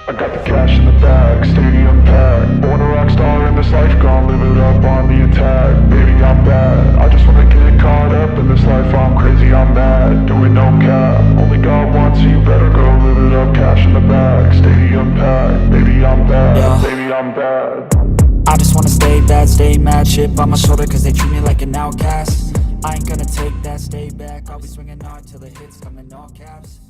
I got the cash in the bag, stadium packed. Born a rock star in this life, gone live it up on the attack. Baby, I'm bad. I just wanna get caught up in this life. I'm crazy, I'm mad. Doing no cap. Only got one, so you better go live it up. Cash in the bag, stadium packed. Baby, I'm bad. Yeah. Baby, I'm bad. I just wanna stay bad, stay mad. Chip on my shoulder cause they treat me like an outcast. I ain't gonna take that, stay back. I'll be swinging hard till the hits come in all caps.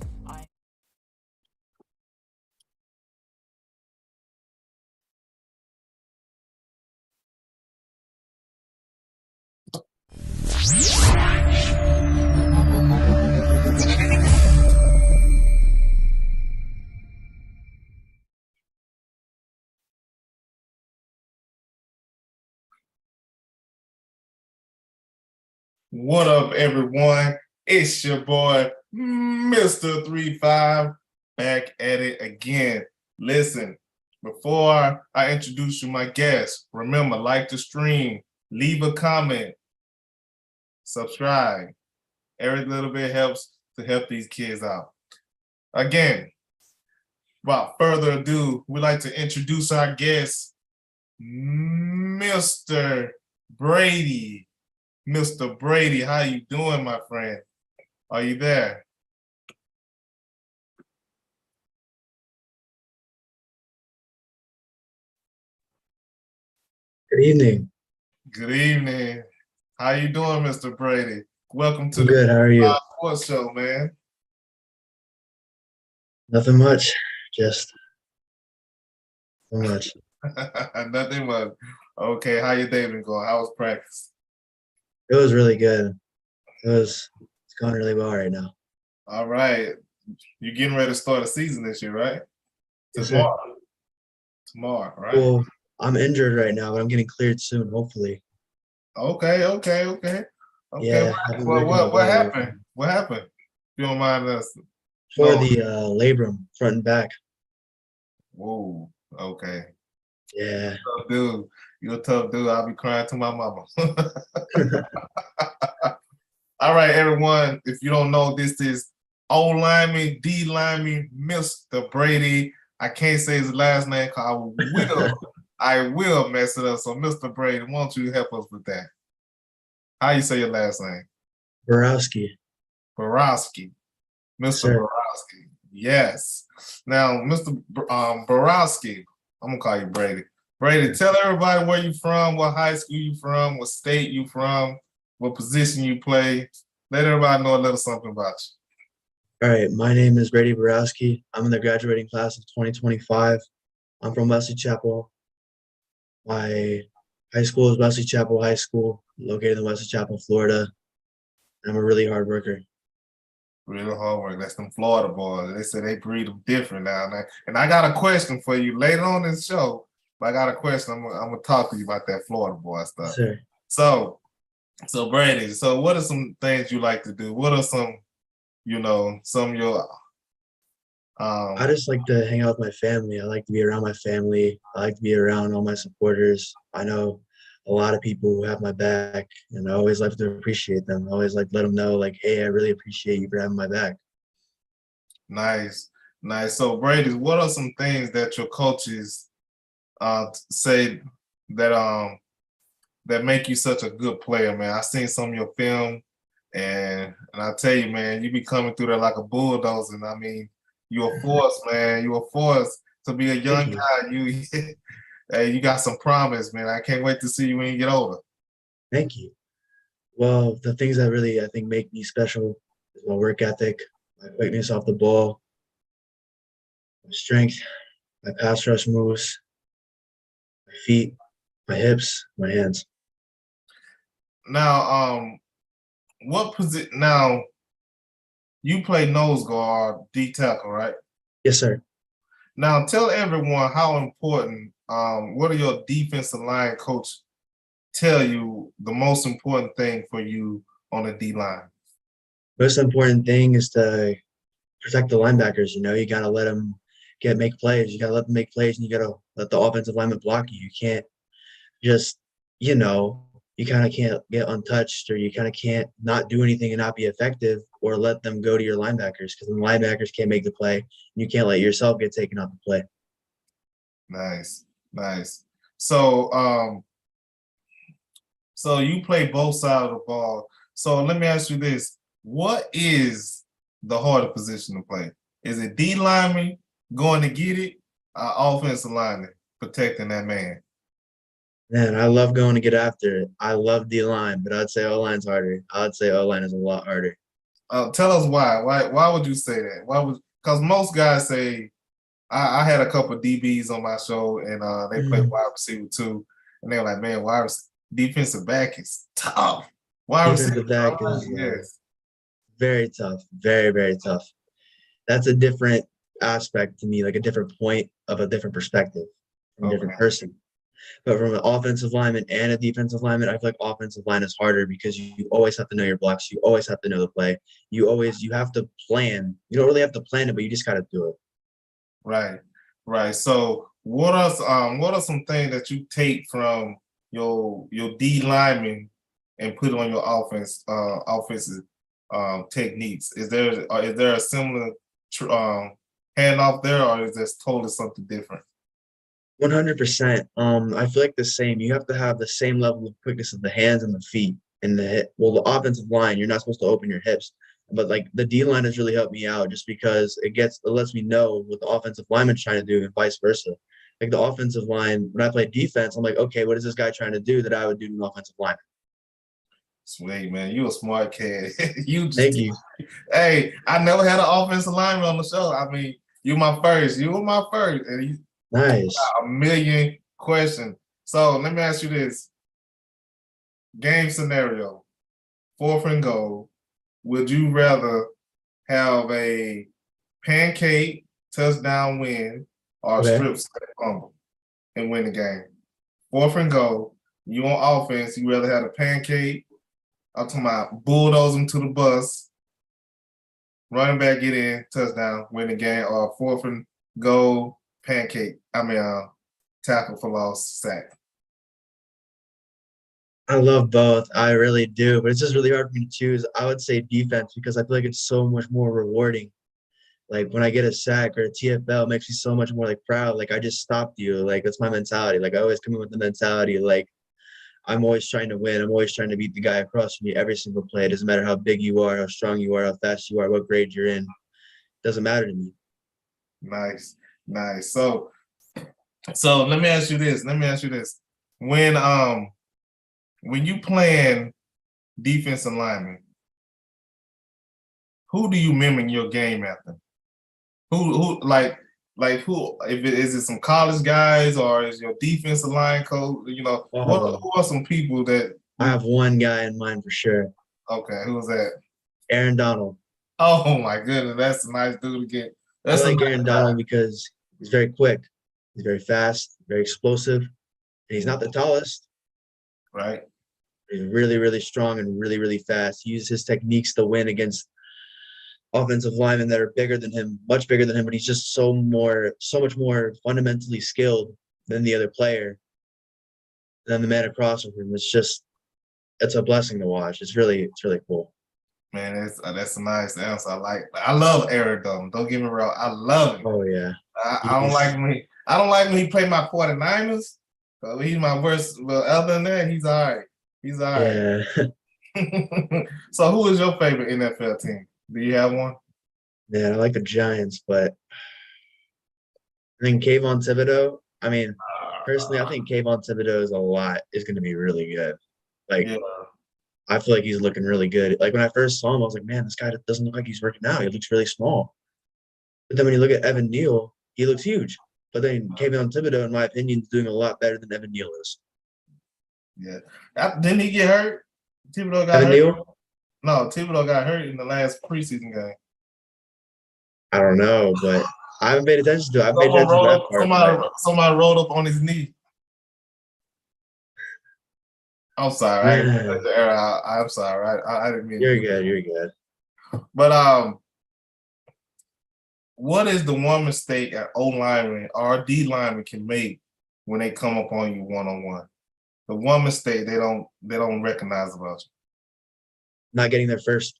What up, everyone? It's your boy, Mr. 35, back at it again. Listen, before I introduce you my guest, remember, like the stream, leave a comment, subscribe. Every little bit helps to help these kids out. Again, without further ado, we'd like to introduce our guest, Mr. Brady. Mr. Brady, how you doing, my friend? Are you there? Good evening. Good evening. How you doing, Mr. Brady? Welcome to I'm the good. How are you? Sports Show, man. Nothing much. Just so much. Nothing much. Okay, how your day been going? How was practice? It was really good. It's going really well right now. All right. You're getting ready to start a season this year, right? Yes, sir. Tomorrow, right? Well, I'm injured right now, but I'm getting cleared soon, hopefully. Okay. Yeah. What happened? What happened? If you don't mind us. For No. the labrum, front and back. Whoa. Okay. Yeah. Tough dude. You're a tough dude. I'll be crying to my mama. All right, everyone. If you don't know, this is O lineman, D lineman, Mr. Brady. I can't say his last name because I will mess it up. So, Mr. Brady, why don't you help us with that? How you say your last name? Barowski. Barowski. Mr. Sir. Barowski. Yes. Now, Mr. Barowski, I'm gonna call you Brady. Brady, tell everybody where you from, what high school you from, what state you from, what position you play. Let everybody know a little something about you. All right. My name is Brady Barowski. I'm in the graduating class of 2025. I'm from Wesley Chapel. My high school is Wesley Chapel High School, located in Wesley Chapel, Florida. I'm a really hard worker. Real hard work. That's them Florida boys. They say they breed them different now. And I got a question for you later on in the show. But I got a question. I'm gonna talk to you about that Florida boy stuff. Sir. So Brady, so what are some things you like to do? What are some of your I just like to hang out with my family. I like to be around my family. I like to be around all my supporters. I know a lot of people who have my back, and I always like to appreciate them. I always like to let them know, like, hey, I really appreciate you for having my back. Nice. So Brady, what are some things that your coaches say that make you such a good player, man? I seen some of your film, and I tell you, man, you be coming through there like a bulldozer. And I mean, you're a force, man. You're a force to be a young guy. You, hey, you got some promise, man. I can't wait to see you when you get older. Thank you. Well, the things that really, I think, make me special is my work ethic, my quickness off the ball, my strength, my pass rush moves, my feet, my hips, my hands. Now, what position? Now, you play nose guard, D tackle, right? Yes, sir. Now, tell everyone how important. What are your defensive line coach tell you the most important thing for you on the D line? Most important thing is to protect the linebackers. You got to let them make plays. You got to let them make plays, and you got to let the offensive lineman block you. You can't just, you kind of can't get untouched, or you kind of can't not do anything and not be effective, or let them go to your linebackers, because the linebackers can't make the play. You can't let yourself get taken off the play. Nice, nice. So, so you play both sides of the ball. So let me ask you this: what is the harder position to play? Is it D lineman going to get it, offensive lineman protecting that man? Man, I love going to get after it. I love D line, but I'd say O line's harder. I'd say O line is a lot harder. Tell us why. Why would you say that? Why would? Because most guys say I had a couple of DBs on my show, and they play Mhm. wide receiver too, and they're like, man, defensive back is tough. Wide receiver, Defensive back is yes. very tough, very, very tough. That's a different aspect to me, like a different point of a different perspective from a different Okay, person. But from an offensive lineman and a defensive lineman, I feel like offensive line is harder because you always have to know your blocks. You always have to know the play. You have to plan. You don't really have to plan it, but you just got to do it. right, right. So what are some things that you take from your D lineman and put on your offensive techniques? Is there a similar handoff there, or is this totally something different? 100%. I feel like the same. You have to have the same level of quickness of the hands and the feet and the hip. Well, the offensive line, you're not supposed to open your hips, but like the D line has really helped me out just because it lets me know what the offensive lineman's trying to do and vice versa. Like the offensive line, when I play defense, I'm like, okay, what is this guy trying to do that I would do to an offensive line? Sweet man, you a smart kid. You just Thank you. hey, I never had an offensive lineman on the show. I mean, you my first. You were my first, and you Nice. got a million questions. So let me ask you this: game scenario, 4th and goal. Would you rather have a pancake touchdown win or a Okay. strip sack fumble and win the game? 4th and goal. You on offense? You rather have a pancake? I'm talking about bulldoze them to the bus, running back get in, touchdown, win the game, or 4th and goal, pancake. Tackle for loss, sack. I love both. I really do, but it's just really hard for me to choose. I would say defense because I feel like it's so much more rewarding. Like when I get a sack or a TFL, it makes me so much more like proud. Like I just stopped you. Like that's my mentality. Like I always come in with the mentality. Like I'm always trying to win. I'm always trying to beat the guy across from me every single play. It doesn't matter how big you are, how strong you are, how fast you are, what grade you're in. It doesn't matter to me. Nice, nice. So let me ask you this. Let me ask you this. When you playing defensive lineman, who do you mimic your game after? Who who if it is it some college guys or is your defensive line coach? You know, who are some people that I have one guy in mind for sure. okay, who's that? Aaron Donald. Oh my goodness, that's a nice dude to get. I That's a like nice Aaron guy, Donald because he's very quick. He's very fast, very explosive, and he's not the tallest. right? He's really, really strong and really, really fast. He uses his techniques to win against offensive linemen that are bigger than him, much bigger than him, but he's just so much more fundamentally skilled than the other player, than the man across from him. It's a blessing to watch. It's really cool. Man, that's a nice answer. I love Eric Dunn. Don't get me wrong. I love him. Oh yeah. I don't like He's I don't like when he played my 49ers. He's my worst. Well, other than that, he's all right. He's all right. yeah. So who is your favorite NFL team? Do you have one? Man, I like the Giants, but I think Kayvon Thibodeau. I mean, personally, I think Kayvon Thibodeau is gonna be really good. Like Yeah. I feel like he's looking really good. Like when I first saw him, I was like, man, this guy doesn't look like he's working out. He looks really small. But then when you look at Evan Neal, he looks huge. But then Kayvon Thibodeau, in my opinion, is doing a lot better than Evan Neal is. Yeah. Didn't he get hurt? Thibodeau got Evan hurt? Neal? No, Thibodeau got hurt in the last preseason game. I don't know, but I haven't paid attention to it. I've paid attention to that part, but Somebody rolled up on his knee. I'm sorry. I didn't mean to man, cut the air out. I'm sorry. I didn't mean to you're do good. You're good. But what is the one mistake an O lineman or D lineman can make when they come up on you one on one? The one mistake they don't recognize about you. Not getting there first,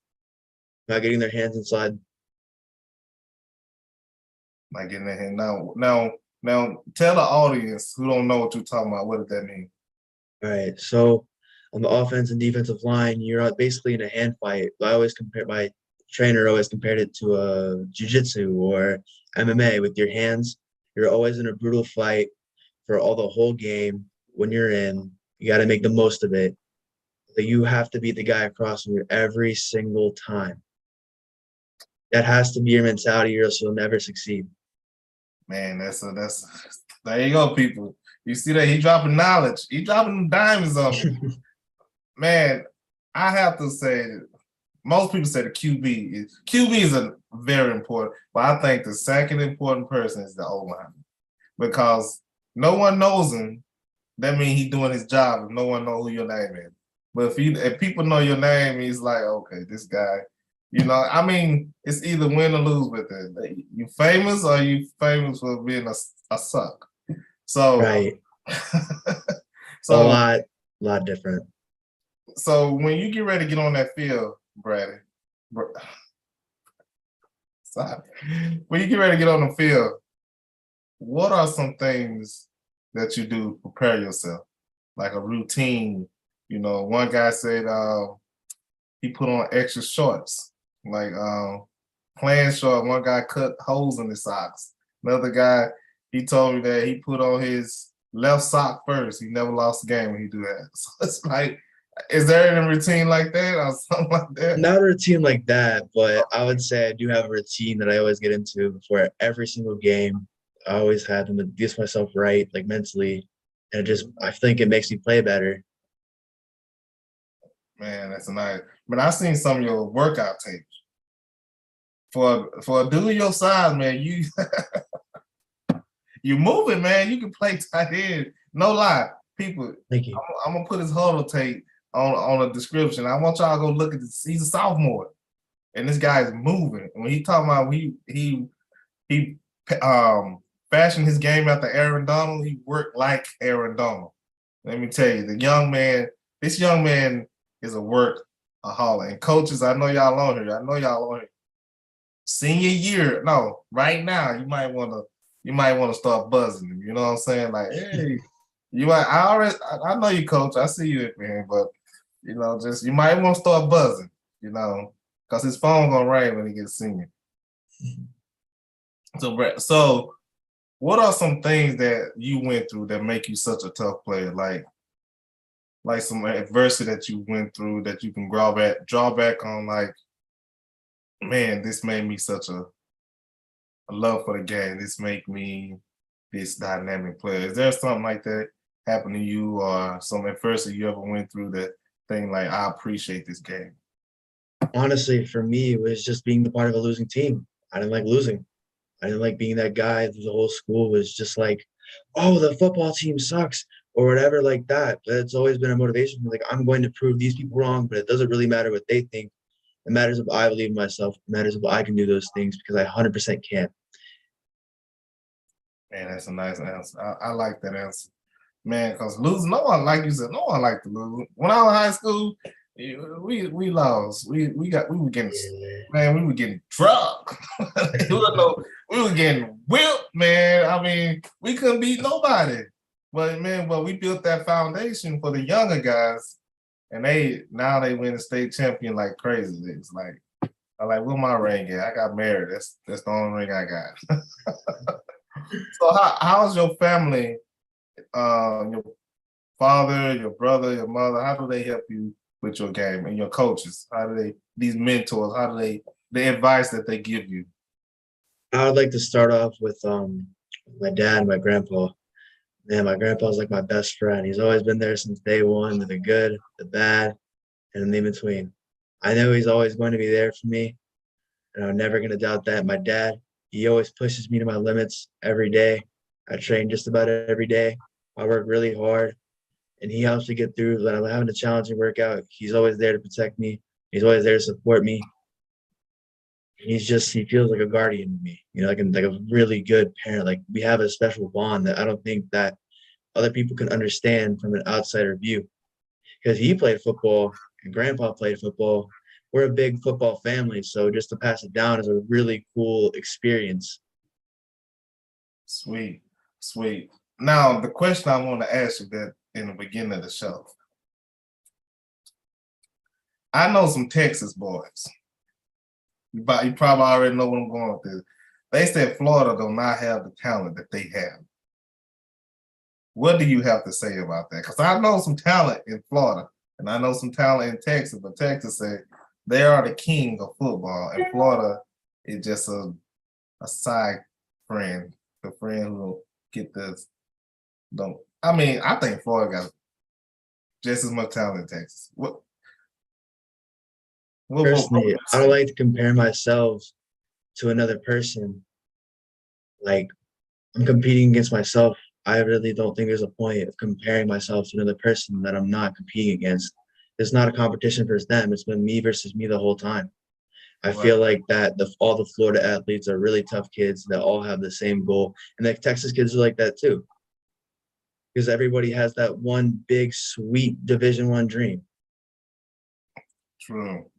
not getting their hands inside. Like getting their hand now. Now, tell the audience who don't know what you're talking about. What does that mean? All right. So on the offense and defensive line, you're basically in a hand fight. My trainer always compared it to a jiu-jitsu or MMA with your hands. You're always in a brutal fight for all the whole game. When you're in, you got to make the most of it. So you have to beat the guy across from you every single time. That has to be your mentality, or else you'll never succeed. Man, that's there you go, people. You see that he dropping knowledge. He dropping diamonds on me. Man, I have to say, most people say the QB is a very important, but I think the second important person is the O-line, because no one knows him. That means he's doing his job if no one knows who your name is. But if people know your name, he's like, okay, this guy, I mean, it's either win or lose with it. You famous or you famous for being a suck. So, Right. so a lot different. So when you get ready to get on that field, Brady, sorry, when you get ready to get on the field, what are some things that you do to prepare yourself, like a routine? One guy said he put on extra shorts, like playing short. One guy cut holes in his socks. Another guy, he told me that he put on his left sock first. He never lost a game when he do that. So it's like, is there any routine like that or something like that? Not a routine like that, but I would say I do have a routine that I always get into before every single game. I always have to get myself right, like mentally, and I think it makes me play better. Man, that's nice. But I've seen some of your workout tapes. For a dude your size, man, you moving, man. You can play tight end. No lie, people. Thank you. I'm gonna put his huddle tape on a description. I want y'all to go look at this. He's a sophomore, and this guy's moving. And when he talking about he fashioned his game after Aaron Donald, he worked like Aaron Donald. Let me tell you, this young man is a workaholic. And coaches, I know y'all on here. Senior year, no, right now you might want to start buzzing him. You know what I'm saying? Like, hey, I know you, coach. I see you, man, but you might want to start buzzing. Because his phone gonna ring when he gets senior. So what are some things that you went through that make you such a tough player? Like some adversity that you went through that you can draw back on, like, man, this made me such a love for the game. This make me this dynamic player. Is there something like that happen to you, or some adversity you ever went through that thing like, I appreciate this game? Honestly, for me, it was just being the part of a losing team. I didn't like losing. I didn't like being that guy that the whole school was just like, oh, the football team sucks or whatever like that. But it's always been a motivation. Like, I'm going to prove these people wrong, but it doesn't really matter what they think. It matters if I believe in myself. It matters if I can do those things, because I 100% can. Man, that's a nice answer. I like that answer. Man, because losing, no one, like you said, no one liked to lose. When I was in high school, we lost. We were getting, man, we were getting drugged. We were getting whipped, man. I mean, we couldn't beat nobody. But man, we built that foundation for the younger guys, and now they win the state champion like crazy. It's like, I'm like, where my ring at? I got married. That's the only ring I got. So how's your family, your father, your brother, your mother, how do they help you with your game, and your coaches? These mentors, the advice that they give you? I would like to start off with my dad and my grandpa. Man, my grandpa's like my best friend. He's always been there since day one, the good, the bad, and in between. I know he's always going to be there for me, and I'm never going to doubt that. My dad, he always pushes me to my limits every day. I train just about every day. I work really hard, and he helps me get through. When I'm having a challenging workout, he's always there to protect me. He's always there to support me. He feels like a guardian to me, like a really good parent. Like, we have a special bond that I don't think that other people can understand from an outsider view. Because he played football and grandpa played football. We're a big football family, so just to pass it down is a really cool experience. Sweet. Sweet. Now, the question I want to ask you that in the beginning of the show. I know some Texas boys, but you probably already know what I'm going with this. They said Florida do not have the talent that they have. What do you have to say about that? Because I know some talent in Florida, and I know some talent in Texas, but Texas said they are the king of football, and Florida is just a side friend, a friend who will get this. Don't I mean? I think Florida got just as much talent in Texas. Personally, I don't like to compare myself to another person. Like, I'm competing against myself. I really don't think there's a point of comparing myself to another person that I'm not competing against. It's not a competition versus them. It's been me versus me the whole time. I feel like that all the Florida athletes are really tough kids that all have the same goal. And the Texas kids are like that too. Because everybody has that one big, sweet Division I dream. True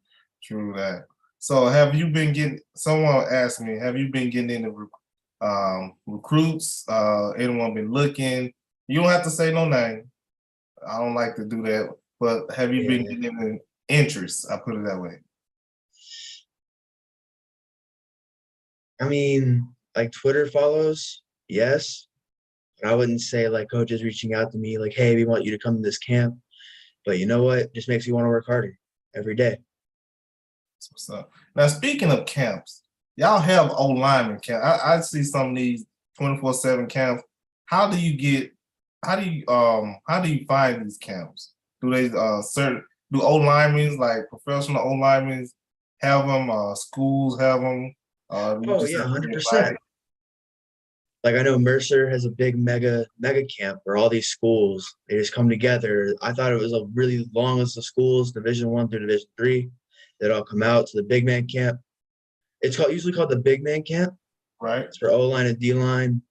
that. So have you been getting, someone asked me, have you been getting into recruits? Anyone been looking? You don't have to say no name. I don't like to do that. But have you been getting into interest? I put it that way. I mean, like Twitter follows, yes. But I wouldn't say like coaches reaching out to me like, hey, we want you to come to this camp. But you know what? It just makes you want to work harder every day. That's what's up. Now, speaking of camps, y'all have O-lineman camp. I see some of these 24/7 camps. How do you find these camps? Do they do O-linemen, like professional O-linemen, have them? Schools have them? Oh yeah, 100%. Like I know Mercer has a big mega camp where all these schools, they just come together. I thought it was a really long list of schools, Division I through Division III, that all come out to the big man camp. It's usually called the big man camp. Right. It's for O-line and D-line.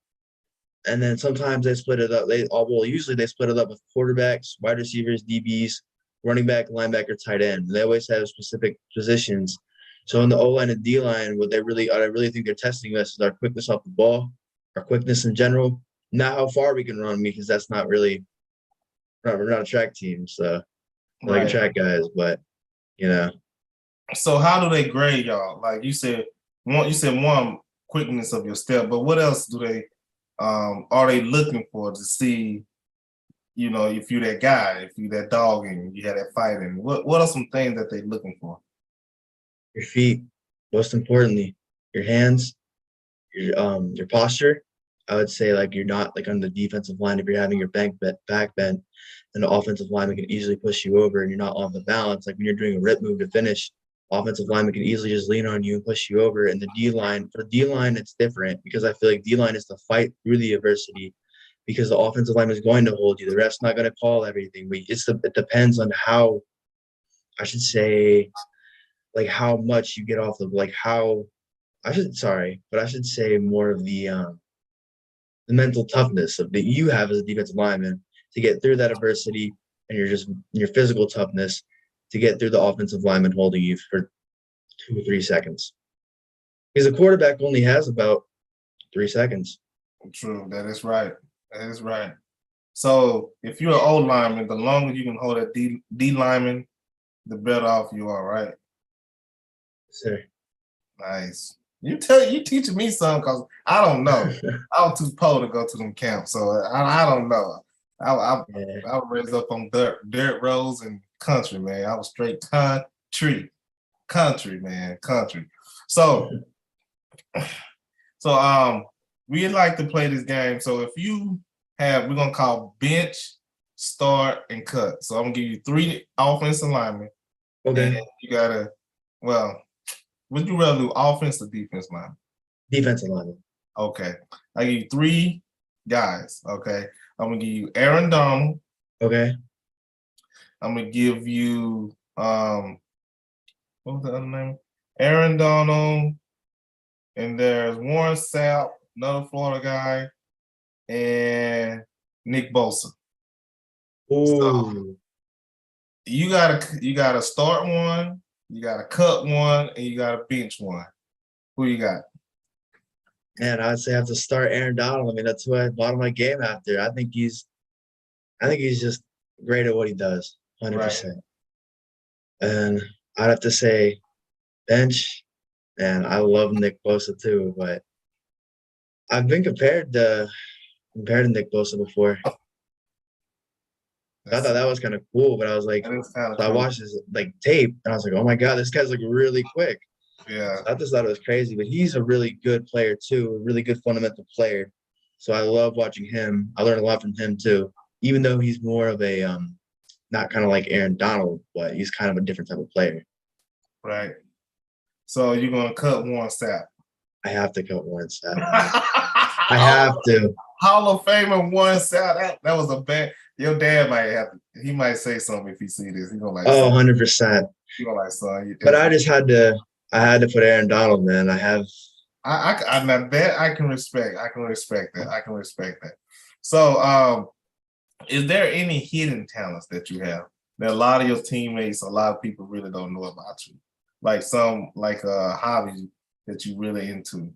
And then sometimes they split it up. Usually they split it up with quarterbacks, wide receivers, DBs, running back, linebacker, tight end. They always have specific positions. So in the O-line and D-line, what I really think they're testing us is our quickness off the ball, our quickness in general, not how far we can run, because that's not really we're not a track team, so we're like track guys, but you know. So how do they grade y'all? Like you said one quickness of your step, but what else do they are they looking for to see, you know, if you're that guy, if you're that dog and you had that fight, and what are some things that they're looking for? Your feet, most importantly, your hands, your posture. I would say like you're not like on the defensive line. If you're having your back bent, then the offensive lineman can easily push you over and you're not off the balance. Like when you're doing a rip move to finish, offensive lineman can easily just lean on you and push you over. And the D-line, for D-line, it's different because I feel like D-line is to fight through the adversity because the offensive lineman is going to hold you. The ref's not going to call everything, but it depends on how, I should say, like how much you get off of, like how, I should say more of the mental toughness that you have as a defensive lineman to get through that adversity, and your physical toughness to get through the offensive lineman holding you for 2 or 3 seconds. Because a quarterback only has about 3 seconds. True, that is right. That is right. So if you're an old lineman, the longer you can hold that D lineman, the better off you are, right? Sir. Nice. You teaching me something because I don't know. I was too poor to go to them camps, so I don't know. I was raised up on dirt roads and country, man. I was straight country, man, country. So we like to play this game. So if you we're gonna call bench, start, and cut. So I'm gonna give you 3 offensive linemen. Okay. And you gotta, would you rather do offense or defense line? Defensive lineman. Okay. I give you 3 guys. Okay. I'm gonna give you Aaron Donald. Okay. I'm gonna give you what was the other name? Aaron Donald, and there's Warren Sapp, another Florida guy, and Nick Bosa. Ooh. So you gotta start one, you gotta cut one, and you gotta bench one. Who you got? And I would say I have to start Aaron Donald. I mean, that's who I bottom my game after. I think he's just great at what he does, Right. 100%. And I'd have to say bench, and I love Nick Bosa too, but I've been compared to Nick Bosa before. I That's thought that was kind of cool, but I was like, that is kind of so I cool. watched his like tape, and I was like, oh my god, this guy's like really quick. Yeah. So I just thought it was crazy, but he's a really good player too, a really good fundamental player. So I love watching him. I learned a lot from him too, even though he's more of a not kind of like Aaron Donald, but he's kind of a different type of player. Right. So you're gonna cut Warren Sapp. I have to cut Warren Sapp. I Hall have to. of Famer Warren Sapp. That was a bad. Your dad might have. He might say something if he see this. He gonna like. Oh, Son. 100%. He gonna like son. But I just had to. I had to put Aaron Donald, man. I have. Now that I can respect. I can respect that. I can respect that. So, is there any hidden talents that you have that a lot of your teammates, a lot of people really don't know about you? Like some like hobbies that you really into.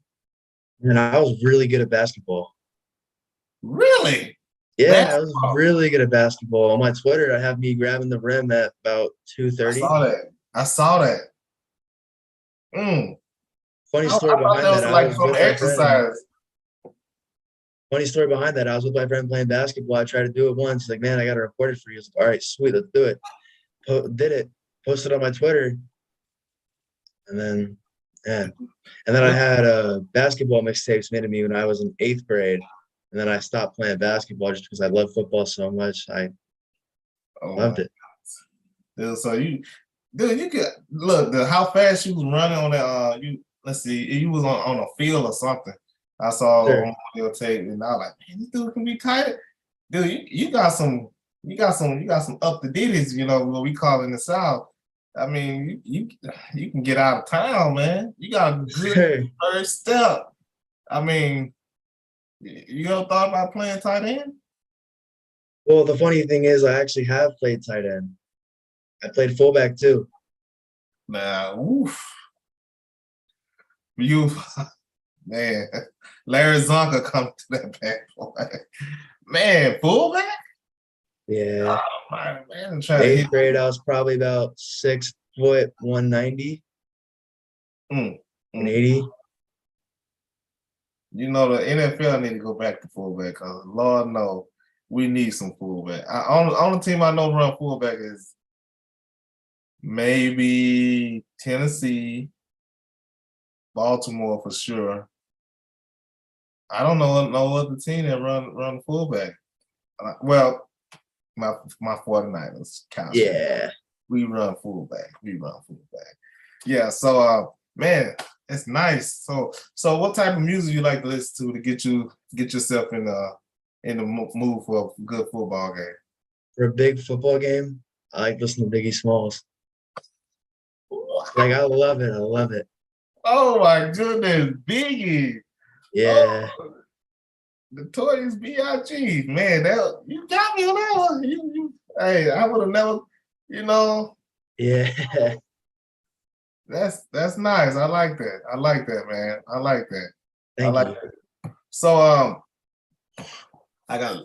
And I was really good at basketball. Really? Yeah, I was Basketball. really good at basketball. On my Twitter, I have me grabbing the rim at about I 2:30. saw that. I saw that. Funny I story thought behind that that, was I like was some with my friend. exercise. Funny story behind that, I was with my friend playing basketball. I tried to do it once. He's like, man, I got to record it for you. I was like, all right, sweet, let's do it. Did it, posted on my Twitter. And then, yeah. And then I had basketball mixtapes made of me when I was in 8th grade. And then I stopped playing basketball just because I love football so much. I Oh loved my it. God. So you could look how fast you was running on that. Let's see, you was on a field or something. I saw Sure. on your tape, and I was like, man, this dude can be tight. Dude, you got some up to ditties, what we call in the South. I mean, you can get out of town, man. You got a good Sure. first step. I mean, you ever thought about playing tight end? Well, the funny thing is, I actually have played tight end. I played fullback too. Nah, oof. You man, Larry Zonka come to that bad boy. Man, fullback? Yeah. Oh my man, trying to 8th hit. grade, I was probably about 6', 190, Mm, mm. 180. The NFL need to go back to fullback because Lord no, we need some fullback. Only team I know run fullback is maybe Tennessee, Baltimore for sure. I don't know no other team that run fullback. Well, my 49ers count. Yeah. We run fullback. Yeah. So man, it's nice. So what type of music you like to listen to get yourself in the mood for a good football game? For a big football game, I like listening to Biggie Smalls. Like, I love it. I love it. Oh my goodness, Biggie. Yeah. Oh, Notorious B.I.G. Man, you got me on that one. Hey, I would have never, Yeah. that's nice. I like that, man. I like that. Thank you. That. So I got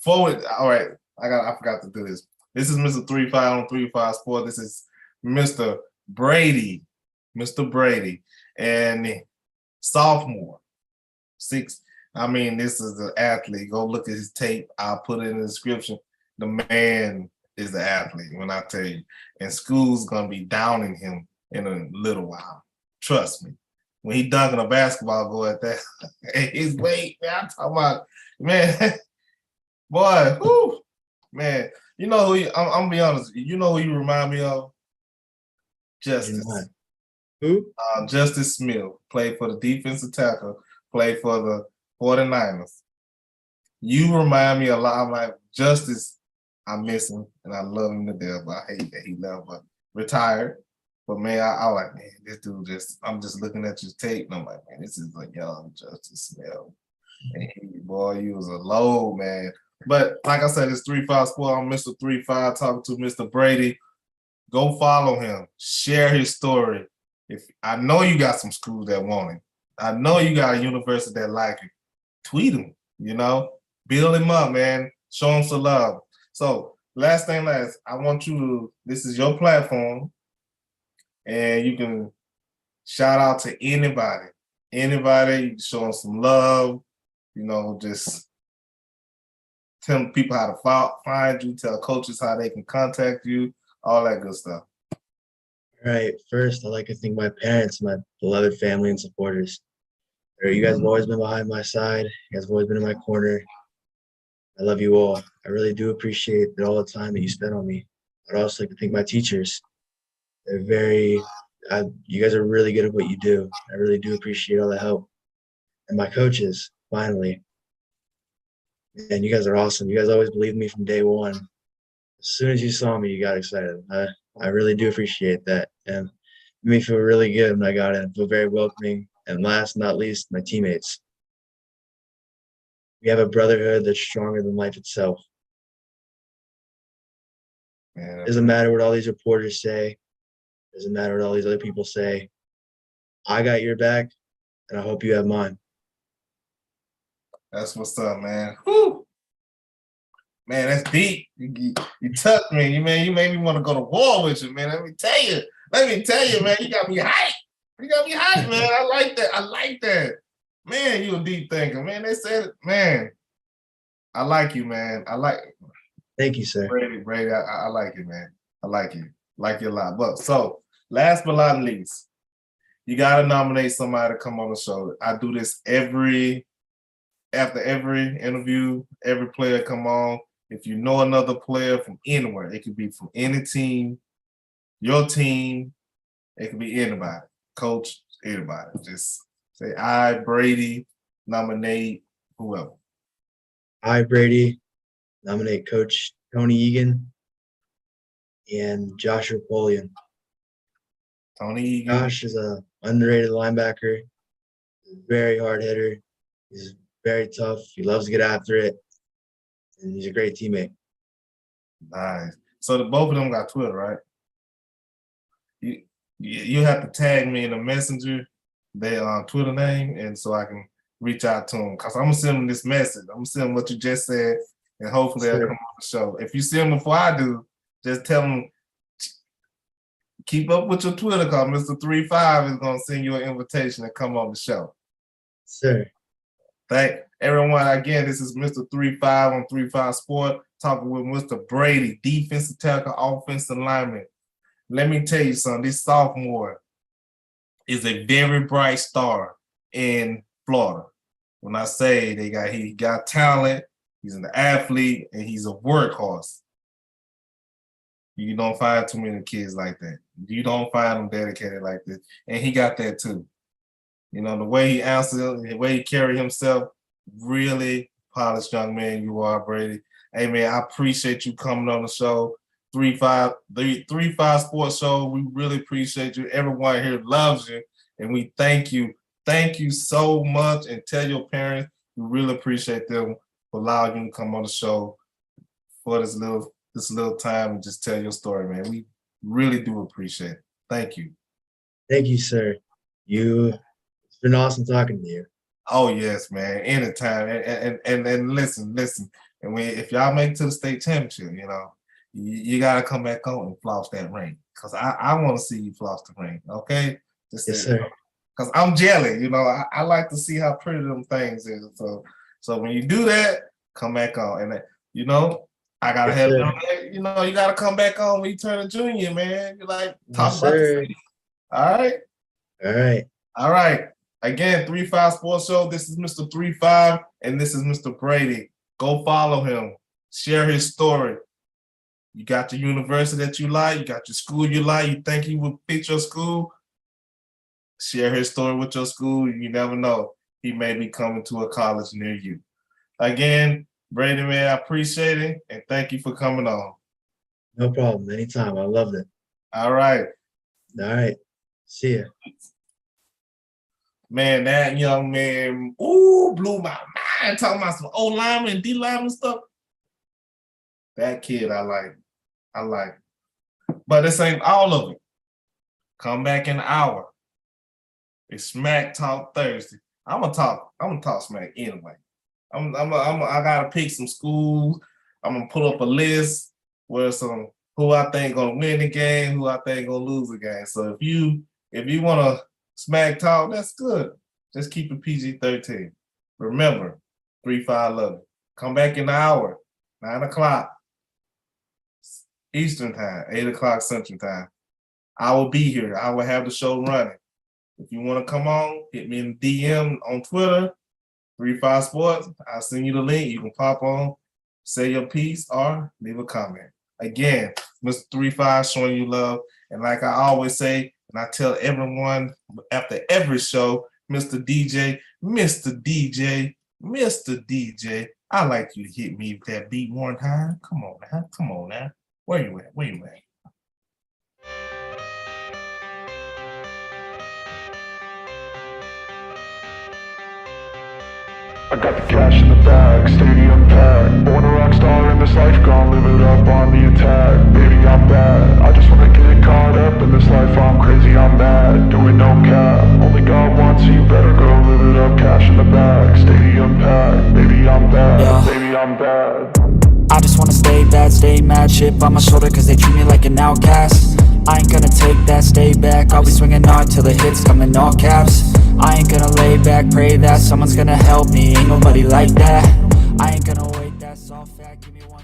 forward. All right. I forgot to do this. This is Mr. 35 on 35 Sport. This is Mr. Brady. Mr. Brady. And sophomore. This is the athlete. Go look at his tape. I'll put it in the description. The man is the athlete, when I tell you. And school's gonna be downing him in a little while. Trust me. When he dunking a basketball goal at that, his weight, man, I'm talking about, man, boy, whoo, man. You know who I'm gonna be honest, you know who you remind me of? Justice. Who? Justice Smith, played for the defensive tackle, played for the 49ers. You remind me a lot. I'm like, Justice, I miss him and I love him to death, but I hate that he left, but retired. But man, I like, man, this dude I'm just looking at your tape and I'm like, man, this is a young Justice Smith. And boy, you was a low, man. But like I said, it's 35 Sport. I'm Mr. 35 talking to Mr. Brady. Go follow him. Share his story. If I know you got some schools that want him. I know you got a university that like it. Tweet them, build him up, man. Show him some love. So last thing last, I want you to, this is your platform, and you can shout out to anybody. Anybody, you can show them some love, just tell people how to find you, tell coaches how they can contact you, all that good stuff. All right. First, I'd like to thank my parents, my beloved family and supporters. You guys have always been behind my side. You guys have always been in my corner. I love you all. I really do appreciate all the time that you spend on me. I'd also like to thank my teachers. They're you guys are really good at what you do. I really do appreciate all the help. And my coaches, finally. And you guys are awesome. You guys always believed in me from day one. As soon as you saw me, you got excited. I really do appreciate that. And it made me feel really good when I got in. I feel very welcoming. And last but not least, my teammates. We have a brotherhood that's stronger than life itself. Man, It doesn't matter what all these reporters say. It doesn't matter what all these other people say. I got your back, and I hope you have mine. that's what's up, man. Whew. Man, that's deep. You touched me. You made me want to go to war with you, man. Let me tell you, man. You got me hyped. Man. I like that. Man, you a deep thinker, man. They said it, man. I like you, man. Thank you, sir. Brady. I like you, man. I like you. Like you a lot. But so, last but not least, you gotta nominate somebody to come on the show. I do this after every interview, every player come on. If you know another player from anywhere, it could be from any team, your team, it could be anybody, coach, anybody. Just say, I, Brady, nominate whoever. I, Brady, nominate Coach Tony Egan and Josh Napoleon. Tony Egan. Josh is a underrated linebacker. He's a very hard hitter. He's very tough. He loves to get after it. And he's a great teammate. Nice. So both of them got Twitter, right? You have to tag me in the messenger, their Twitter name, and so I can reach out to them. Because I'm going to send them this message. I'm going to send them what you just said, and hopefully they'll come on the show. If you see them before I do, just tell them, keep up with your Twitter, because Mr. 35 is going to send you an invitation to come on the show. Sir. Thank everyone. Again, this is Mr. 35 on 35 Sport, talking with Mr. Brady, defensive tackle, offensive lineman. Let me tell you something. This sophomore is a very bright star in Florida. When I say he got talent, he's an athlete, and he's a workhorse. You don't find too many kids like that. You don't find them dedicated like this. And he got that too. The way he answers, the way he carry himself, really polished young man you are, Brady. Hey, man, I appreciate you coming on the show. 35 Sports Show, we really appreciate you. Everyone here loves you, and we thank you. Thank you so much, and tell your parents we really appreciate them for allowing you to come on the show for this little time and just tell your story, man. We really do appreciate it. Thank you. Thank you, sir. It's been awesome talking to you. Oh yes, man. Anytime. And listen. And if y'all make it to the state championship, you gotta come back on and floss that ring. Cause I want to see you floss the ring. Okay? Yes, sir. Cause I'm jelly. I like to see how pretty them things is. So when you do that, come back on. And I gotta have you gotta come back on when you turn a junior, man. You like talk about the thing. All right. Again, 35 Sports Show. This is Mr. 35, and this is Mr. Brady. Go follow him. Share his story. You got your university that you like. You got your school you like. You think he would fit your school. Share his story with your school. You never know. He may be coming to a college near you. Again, Brady, man, I appreciate it, and thank you for coming on. No problem. Anytime. I loved it. All right. See ya. Man, that young man, blew my mind talking about some O lineman and D lineman stuff. That kid I like. But this ain't all of it. Come back in an hour. It's Smack Talk Thursday. I'm gonna talk smack anyway. I gotta pick some schools. I'm gonna pull up a list where some who I think gonna win the game, who I think gonna lose the game. So if you wanna smack talk, that's good. Just keep it PG-13. Remember, 3-5-11. Come back in the hour, 9 o'clock Eastern time, 8 o'clock Central time. I will be here. I will have the show running. If you want to come on, hit me in DM on Twitter, 35 Sports. I'll send you the link. You can pop on, say your piece, or leave a comment. Again, Mr. 35 showing you love. And like I always say, and I tell everyone after every show, Mr. DJ, Mr. DJ, Mr. DJ, I like you to hit me with that beat one time. Come on now. Where you at? I got the cash in the bag, stadium packed. Born a rock star in this life, gon' live it up on the attack. Baby, I'm bad, I just wanna get caught up in this life. I'm crazy, I'm mad, doing no cap. Only God wants you, better go live it up. Cash in the bag, stadium packed. Baby, I'm bad, Yeah. baby, I'm bad. I just wanna stay bad, stay mad, chip on my shoulder cause they treat me like an outcast. I ain't gonna take that, stay back, I'll be swinging hard till the hits come in all caps. I ain't gonna lay back, pray that someone's gonna help me, ain't nobody like that. I ain't gonna wait, that's all fact, give me one